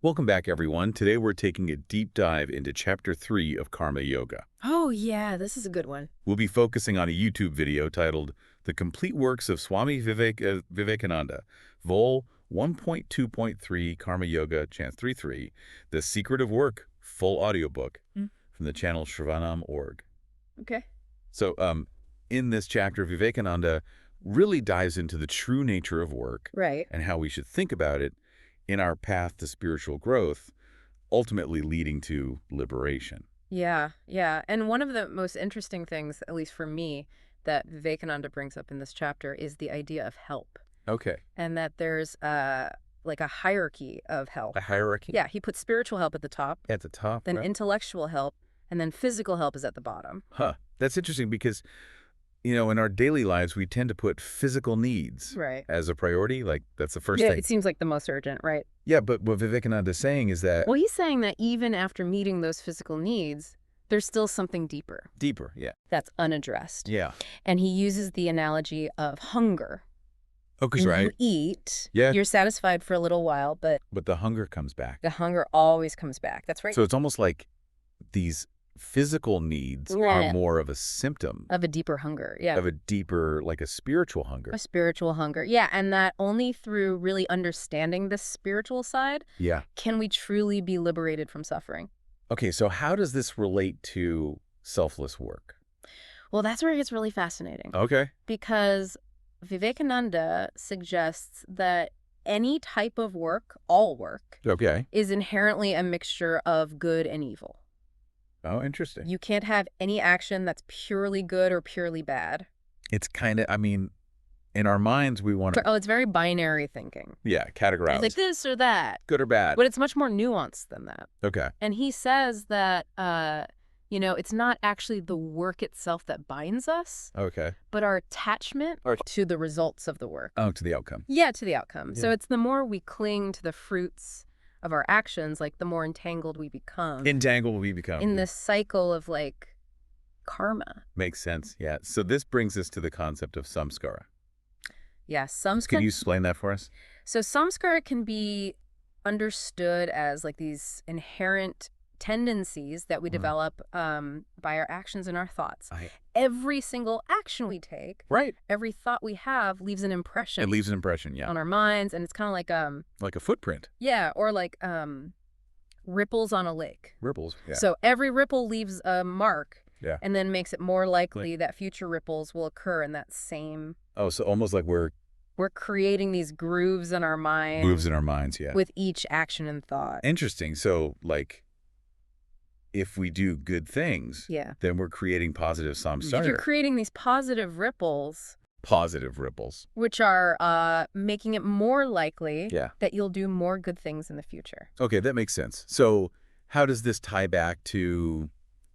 Welcome back, everyone. Today we're taking a deep dive into Chapter 3 of Karma Yoga. Oh, yeah, this is a good one. We'll be focusing on a YouTube video titled The Complete Works of Swami Vivekananda, Vol 1.2.3 Karma Yoga, Chant 3.3, The Secret of Work, full audiobook, from the channel Shravanam.org. Okay. So, in this chapter, Vivekananda really dives into the true nature of work Right. and how we should think about it in our path to spiritual growth, ultimately leading to liberation. Yeah, yeah. And one of the most interesting things, at least for me, that Vivekananda brings up in this chapter is the idea of help. Okay. And that there's like a hierarchy of help. A hierarchy? Yeah, he puts spiritual help at the top, At the top, then right? intellectual help, and then physical help is at the bottom. Huh. That's interesting because, in our daily lives, we tend to put physical needs Right. as a priority. Like, that's the first Yeah, thing. it seems like the most urgent, right? Yeah, but what Vivekananda is saying is that Well, he's saying that even after meeting those physical needs, there's still something deeper deeper, yeah. that's unaddressed. Yeah. And he uses the analogy of hunger. Oh, 'cause When right. you eat, Yeah. you're satisfied for a little while, but But the hunger comes back. the hunger always comes back. That's right. So it's almost like these physical needs Yeah. are more of a symptom Of a deeper hunger. Yeah. of a deeper, like a spiritual hunger. A spiritual hunger. Yeah. And that only through really understanding this spiritual side Yeah. can we truly be liberated from suffering. Okay, so how does this relate to selfless work? Well, that's where it gets really fascinating Okay. because Vivekananda suggests that any type of work, all work, Okay. is inherently a mixture of good and evil. Oh, interesting. You can't have any action that's purely good or purely bad. It's kind of, in our minds, we want to, Oh, it's very binary thinking. yeah, categorize. It's like this or that. Good or bad. But it's much more nuanced than that. Okay. And he says that, it's not actually the work itself that binds us, Okay. but our attachment to the results of the work. Oh, to the outcome. Yeah, to the outcome. Yeah. So it's the more we cling to the fruits of our actions, like the more entangled we become Entangled we become. in this cycle of like karma. Makes sense, yeah. So this brings us to the concept of samskara. Yeah, Can you explain that for us? So samskara can be understood as like these inherent tendencies that we develop by our actions and our thoughts. Every single action we take, Right. every thought we have leaves an impression. It leaves an impression, yeah. On our minds, and it's kind of like Like a footprint. yeah, or like ripples on a lake. Ripples, yeah. So every ripple leaves a mark. Yeah. And then makes it more likely that future ripples will occur in that same. Oh, so almost like we're creating these grooves in our minds. grooves in our minds, yeah. With each action and thought. Interesting. So, like, if we do good things, Yeah. then we're creating positive If you're samskara. creating these positive ripples, Positive ripples. which are making it more likely Yeah. that you'll do more good things in the future. Okay, that makes sense. So how does this tie back to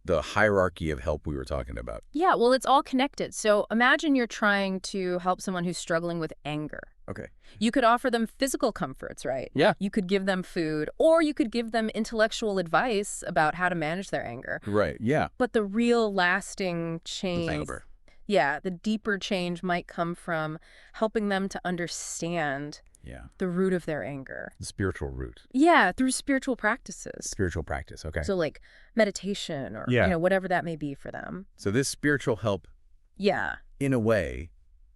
the hierarchy of help we were talking about? Yeah, well, it's all connected. So imagine you're trying to help someone who's struggling with anger. Okay. You could offer them physical comforts, right? Yeah. You could give them food, or you could give them intellectual advice about how to manage their anger. Right, yeah. But the real lasting change, Deeper. yeah, the deeper change might come from helping them to understand Yeah. the root of their anger. The spiritual root. Yeah, through spiritual practices. Spiritual practice, okay. So like meditation or Yeah. whatever that may be for them. So this spiritual help, Yeah. in a way,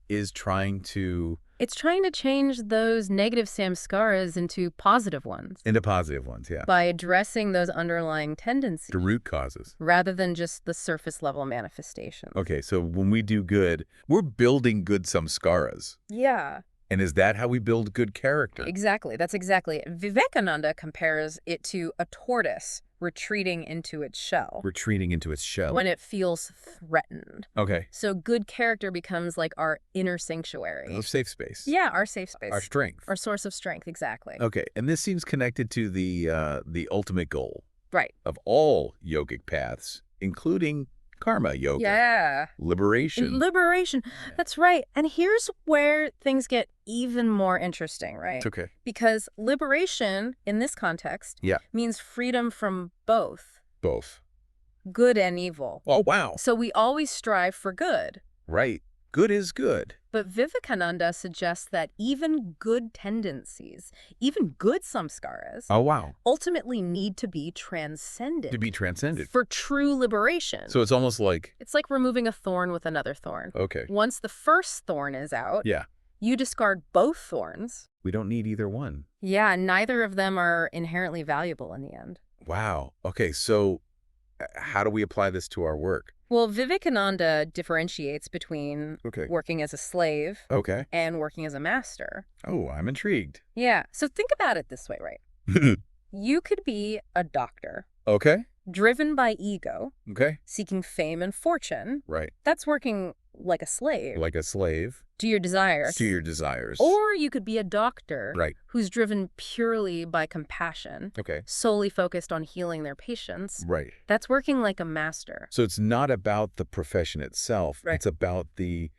is trying to... It's trying to change those negative samskaras into positive ones into positive ones, yeah. by addressing those underlying tendencies The root causes. rather than just the surface level manifestations. Okay, so when we do good, we're building good samskaras. Yeah, And is that how we build good character? exactly. That's exactly it. Vivekananda compares it to a tortoise retreating into its shell Retreating into its shell. when it feels threatened. Okay. So good character becomes like our inner sanctuary. Our safe space. Yeah, our safe space. Our strength. Our source of strength, exactly. Okay, and this seems connected to the ultimate goal Right. of all yogic paths, including karma yoga. Yeah. Liberation. Liberation. That's right. And here's where things get even more interesting, right? It's okay. Because liberation, in this context, Yeah. means freedom from both Both. good and evil. Oh, wow. So we always strive for good. Right. Good is good. But Vivekananda suggests that even good tendencies, even good samskaras, Oh, wow. ultimately need to be transcended. To be transcended. For true liberation. So it's almost like... It's like removing a thorn with another thorn. Okay. Once the first thorn is out, Yeah. you discard both thorns. We don't need either one. Yeah, neither of them are inherently valuable in the end. Wow. Okay, so how do we apply this to our work? Well, Vivekananda differentiates between working as a slave and working as a master. Oh, I'm intrigued. Yeah, so think about it this way, right? You could be a doctor. Driven by ego. Seeking fame and fortune. Right. That's working like a slave. Like a slave. To your desires. To your desires. Or you could be a doctor. Right. Who's driven purely by compassion. Solely focused on healing their patients. Right. That's working like a master. So it's not about the profession itself. Right. It's about the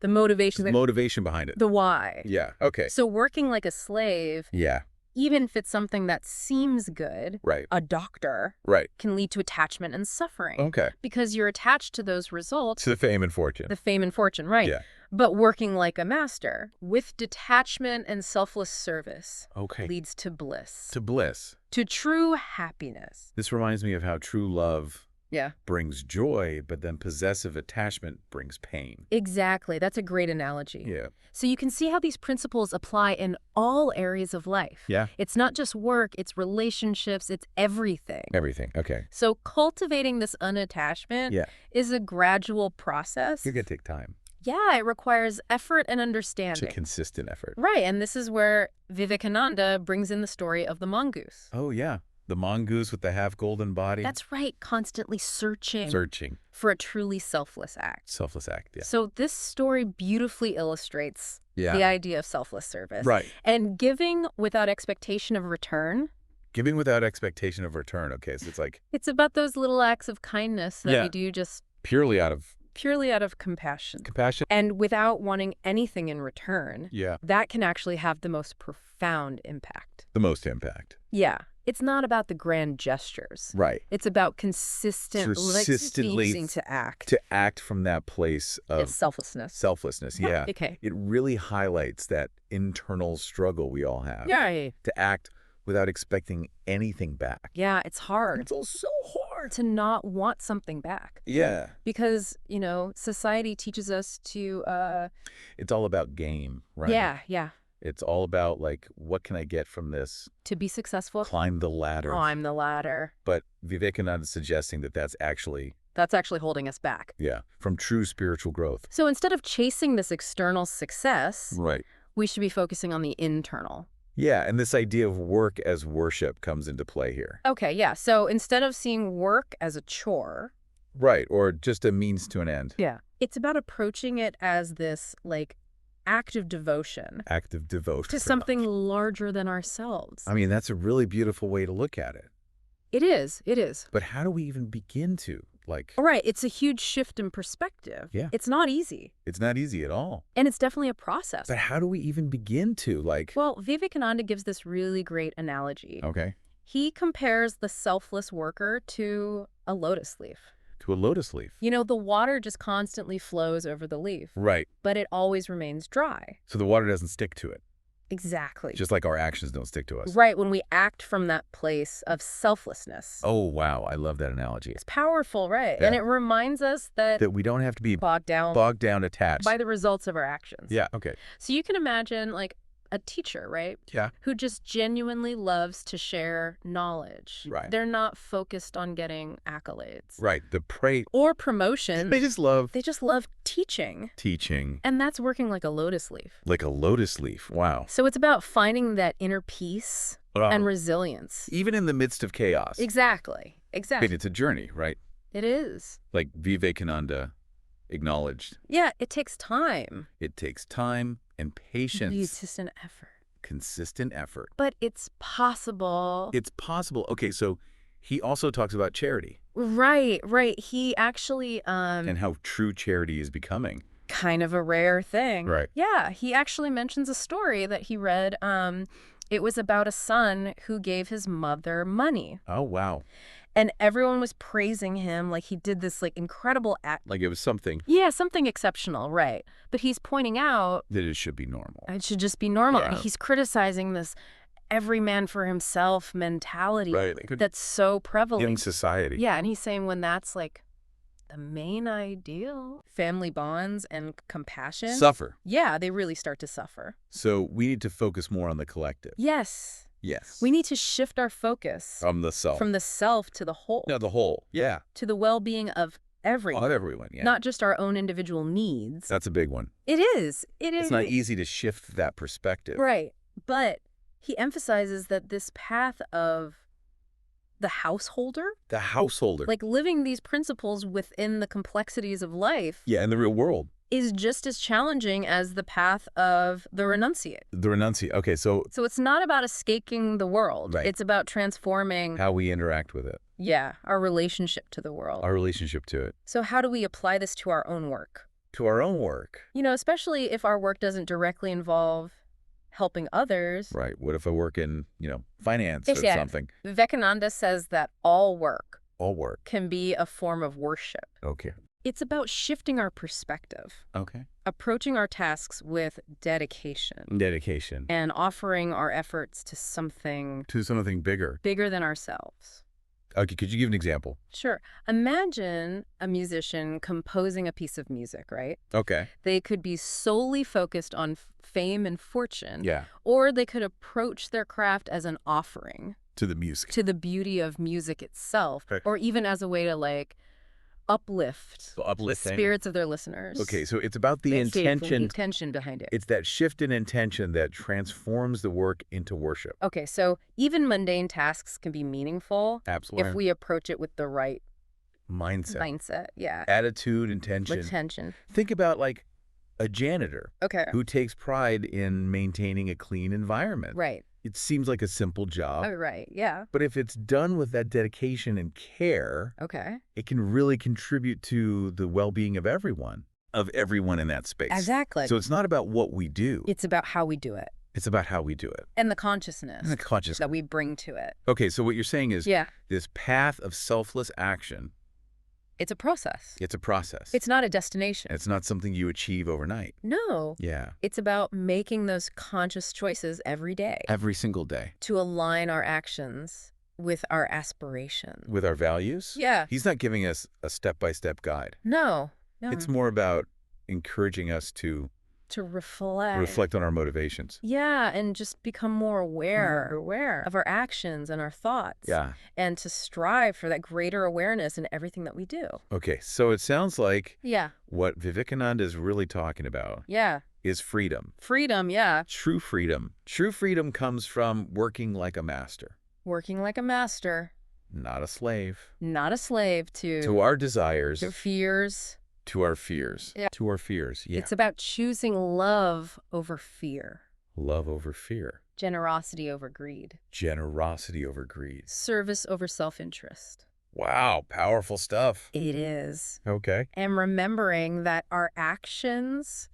motivation. The motivation behind it. The why. Yeah. Okay. So working like a slave. Yeah. Even if it's something that seems good, right. a doctor can lead to attachment and suffering. Because you're attached to those results. To the fame and fortune. The fame and fortune, right. Yeah. But working like a master, with detachment and selfless service, leads to bliss. To bliss. To true happiness. This reminds me of how true love Yeah. brings joy, but then possessive attachment brings pain. Exactly. That's a great analogy. Yeah. So you can see how these principles apply in all areas of life. Yeah. It's not just work, it's relationships, it's everything. Everything. Okay. So cultivating this unattachment is a gradual process. You're going to take time. Yeah, it requires effort and understanding. It's a consistent effort. Right, and this is where Vivekananda brings in the story of the mongoose. Oh, yeah. The mongoose with the half-golden body. That's right, constantly searching. Searching. For a truly selfless act. Selfless act, yeah. So this story beautifully illustrates the idea of selfless service. Right. And giving without expectation of return. Giving without expectation of return. Okay, so it's like... It's about those little acts of kindness that we do just... Purely out of compassion. Compassion. And without wanting anything in return. Yeah. That can actually have the most profound impact. The most impact. Yeah. It's not about the grand gestures. Right. It's about consistently choosing to act. To act from that place of... selflessness. Selflessness, yeah. Okay. It really highlights that internal struggle we all have. Yeah. To act without expecting anything back. Yeah, it's hard. It's all so hard. To not want something back. Yeah. Because, society teaches us to... It's all about game, right? Yeah. It's all about, like, what can I get from this? To be successful. Climb the ladder. Climb the ladder. But Vivekananda is suggesting that that's actually holding us back. Yeah, from true spiritual growth. So instead of chasing this external success, we should be focusing on the internal. Yeah, and this idea of work as worship comes into play here. Okay, yeah. So instead of seeing work as a chore. Right, or just a means to an end. Yeah. It's about approaching it as this, active devotion. Active devotion. To something larger than ourselves. I mean, that's a really beautiful way to look at it. It is. But how do we even begin to, Right, it's a huge shift in perspective. Yeah. It's not easy. It's not easy at all. And it's definitely a process. But how do we even begin to, Well, Vivekananda gives this really great analogy. Okay. He compares the selfless worker to a lotus leaf. To a lotus leaf. The water just constantly flows over the leaf. Right. But it always remains dry. So the water doesn't stick to it. Exactly. Just like our actions don't stick to us. Right, when we act from that place of selflessness. Oh, wow. I love that analogy. It's powerful, right? Yeah. And it reminds us that we don't have to be bogged down attached. by the results of our actions. Yeah, okay. So you can imagine, a teacher, right? Yeah. Who just genuinely loves to share knowledge. Right. They're not focused on getting accolades. Right. Or promotion. They just love teaching. Teaching. And that's working like a lotus leaf. Like a lotus leaf. Wow. So it's about finding that inner peace and resilience. Even in the midst of chaos. Exactly. But it's a journey, right? It is. Like Vivekananda acknowledged. Yeah, it takes time. It takes time and patience. Consistent effort. But it's possible. It's possible. Okay, so he also talks about charity. Right. He actually... and how true charity is becoming. Kind of a rare thing. Right. Yeah, he actually mentions a story that he read It was about a son who gave his mother money. Oh, wow. And everyone was praising him like he did this like incredible act. Like it was something. Yeah, something exceptional, right. But he's pointing out that it should be normal. It should just be normal. Yeah. And he's criticizing this every man for himself mentality that's so prevalent in society. Yeah, and he's saying when that's like the main ideal, family bonds and compassion Suffer. Yeah, they really start to suffer. So we need to focus more on the collective. Yes. Yes. We need to shift our focus from the self to the whole. No, the whole. Yeah. To the well-being of everyone. Of everyone, yeah. Not just our own individual needs. That's a big one. It is. It's not easy to shift that perspective. Right. But he emphasizes that this path of the householder. The householder. Like living these principles within the complexities of life. Yeah, in the real world. Is just as challenging as the path of the renunciate. The renunciate. Okay, so it's not about escaping the world. Right. It's about transforming how we interact with it. Yeah, our relationship to the world. Our relationship to it. So how do we apply this to our own work? To our own work. You know, especially if our work doesn't directly involve helping others. Right. What if I work in, finance or something? Vivekananda says that all work can be a form of worship. Okay. It's about shifting our perspective. Okay. Approaching our tasks with dedication. Dedication. And offering our efforts to something bigger. Bigger than ourselves. Okay, could you give an example? Sure. Imagine a musician composing a piece of music, right? Okay. They could be solely focused on fame and fortune. Yeah. Or they could approach their craft as an offering. To the music. To the beauty of music itself. Okay. Or even as a way to, uplift the spirits of their listeners. Okay, so it's about the intention behind it. It's that shift in intention that transforms the work into worship. Okay, so even mundane tasks can be meaningful. Absolutely. If we approach it with the right mindset. Yeah. Attitude, intention. Think about a janitor. Okay. Who takes pride in maintaining a clean environment. Right. It seems like a simple job. Oh, right. Yeah. But if it's done with that dedication and care, okay, it can really contribute to the well-being of everyone in that space. Exactly. So it's not about what we do. It's about how we do it. It's about how we do it. And the consciousness. That we bring to it. Okay, so what you're saying is this path of selfless action. It's a process. It's a process. It's not a destination. It's not something you achieve overnight. No. Yeah. It's about making those conscious choices every day. Every single day. To align our actions with our aspirations. With our values? Yeah. He's not giving us a step-by-step guide. No. It's more about encouraging us to reflect on our motivations. Yeah, and just become more aware of our actions and our thoughts. Yeah. And to strive for that greater awareness in everything that we do. Okay, so it sounds like what Vivekananda is really talking about is freedom. Freedom, yeah. True freedom. True freedom comes from working like a master. Working like a master. Not a slave. Not a slave to... To our desires. To fears. To our fears. Yeah. To our fears, yeah. It's about choosing love over fear. Love over fear. Generosity over greed. Generosity over greed. Service over self-interest. Wow, powerful stuff. It is. Okay. And remembering that our actions...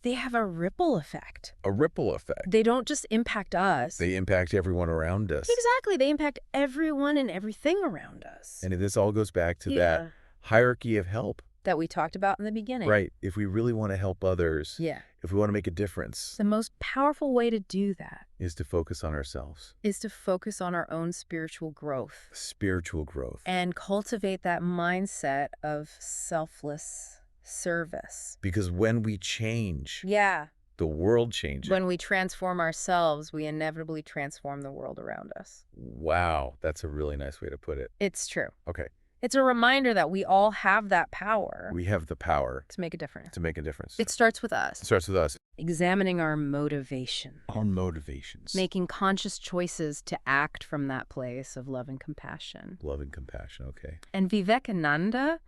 They have a ripple effect. A ripple effect. They don't just impact us. They impact everyone around us. Exactly. They impact everyone and everything around us. And this all goes back to that hierarchy of help. That we talked about in the beginning. Right. If we really want to help others, if we want to make a difference. The most powerful way to do that is to focus on ourselves. Is to focus on our own spiritual growth. Spiritual growth. And cultivate that mindset of selfless service. Because when we change, the world changes. When we transform ourselves, we inevitably transform the world around us. Wow, that's a really nice way to put it. It's true. Okay. It's a reminder that we all have that power. We have the power. To make a difference. To make a difference. It starts with us. It starts with us. Examining our motivation. Our motivations. Making conscious choices to act from that place of love and compassion. Love and compassion, okay. And Vivekananda,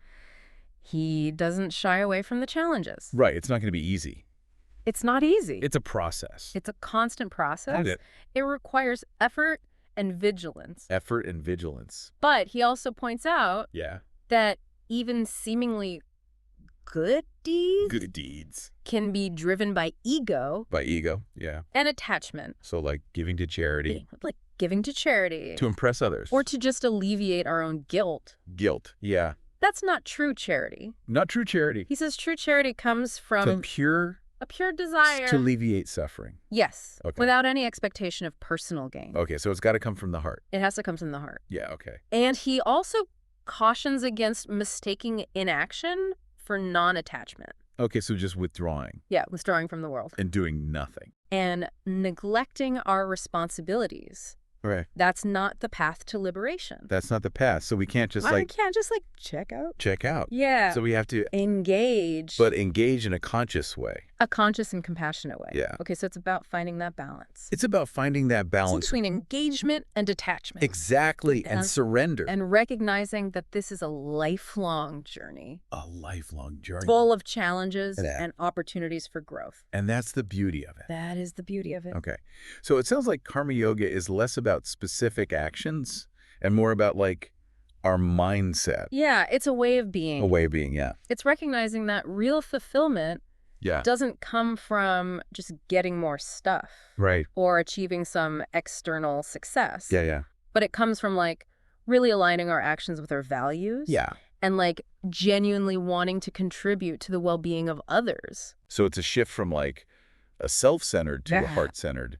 he doesn't shy away from the challenges. Right, it's not going to be easy. It's not easy. It's a process. It's a constant process. It requires effort and vigilance. Effort and vigilance. But he also points out Yeah. that even seemingly good deeds Good deeds. can be driven by ego By ego, yeah. and attachment. So like giving to charity. Like giving to charity. To impress others. Or to just alleviate our own guilt. Guilt, yeah. That's not true charity. Not true charity. He says true charity comes from a pure desire. To alleviate suffering. Yes. Okay. Without any expectation of personal gain. Okay, so it's got to come from the heart. It has to come from the heart. Yeah, okay. And he also cautions against mistaking inaction for non-attachment. Okay, so just withdrawing. Yeah, withdrawing from the world. And doing nothing. And neglecting our responsibilities. Right. That's not the path to liberation. That's not the path. So we can't just I can't just check out. check out. Yeah. So we have to engage. But engage in a conscious way. A conscious and compassionate way. Yeah. Okay, so it's about finding that balance. It's about finding that balance. Between engagement and detachment. Exactly. And surrender. And recognizing that this is a lifelong journey. A lifelong journey. Full of challenges and opportunities for growth. And that's the beauty of it. That is the beauty of it. Okay. So it sounds like karma yoga is less about specific actions and more about our mindset. Yeah, it's a way of being. A way of being, yeah. It's recognizing that real fulfillment doesn't come from just getting more stuff. Right. Or achieving some external success. Yeah, yeah. But it comes from really aligning our actions with our values. Yeah. And genuinely wanting to contribute to the well-being of others. So it's a shift from a self-centered to a heart-centered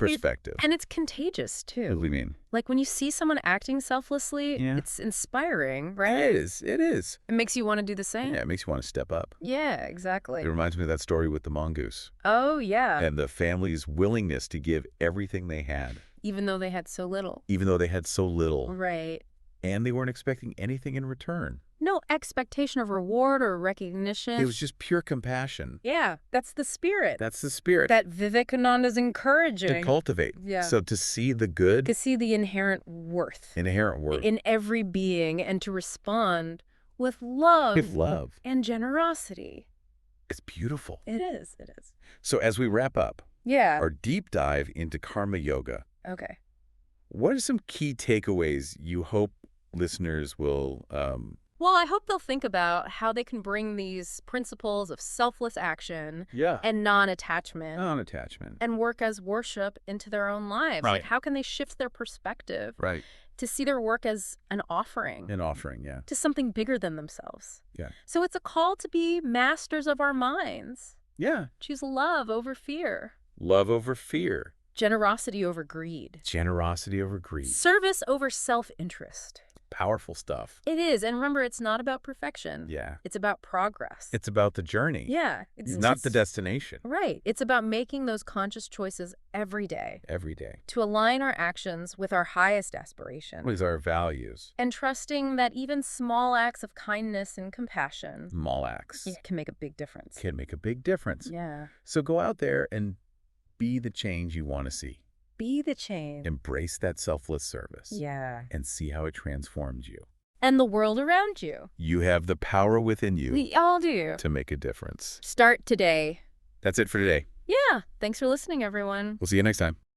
perspective. And it's contagious, too. What do you mean? When you see someone acting selflessly, it's inspiring, right? It is. It is. It makes you want to do the same. Yeah, it makes you want to step up. Yeah, exactly. It reminds me of that story with the mongoose. Oh, yeah. And the family's willingness to give everything they had. Even though they had so little. Even though they had so little. Right. And they weren't expecting anything in return. No expectation of reward or recognition. It was just pure compassion. Yeah, that's the spirit. That's the spirit. That Vivekananda's encouraging. To cultivate. Yeah. So to see the good. To see the inherent worth. Inherent worth. In every being and to respond with love. With love. And generosity. It's beautiful. It is. It is. So as we wrap up. Yeah. Our deep dive into karma yoga. Okay. What are some key takeaways you hope listeners will Well, I hope they'll think about how they can bring these principles of selfless action and non-attachment and work as worship into their own lives. Right. How can they shift their perspective to see their work as an offering? An offering, yeah. To something bigger than themselves. Yeah. So it's a call to be masters of our minds. Yeah. Choose love over fear. Love over fear. Generosity over greed. Generosity over greed. Service over self-interest. Powerful stuff. It is. And remember, it's not about perfection. Yeah. It's about progress. It's about the journey. Yeah. It's not the destination. Right. It's about making those conscious choices every day. Every day. To align our actions with our highest aspiration. With our values. And trusting that even small acts of kindness and compassion. Small acts. Can make a big difference. Can make a big difference. Yeah. So go out there and be the change you want to see. Be the change. Embrace that selfless service. Yeah. And see how it transforms you. And the world around you. You have the power within you. We all do. To make a difference. Start today. That's it for today. Yeah. Thanks for listening, everyone. We'll see you next time.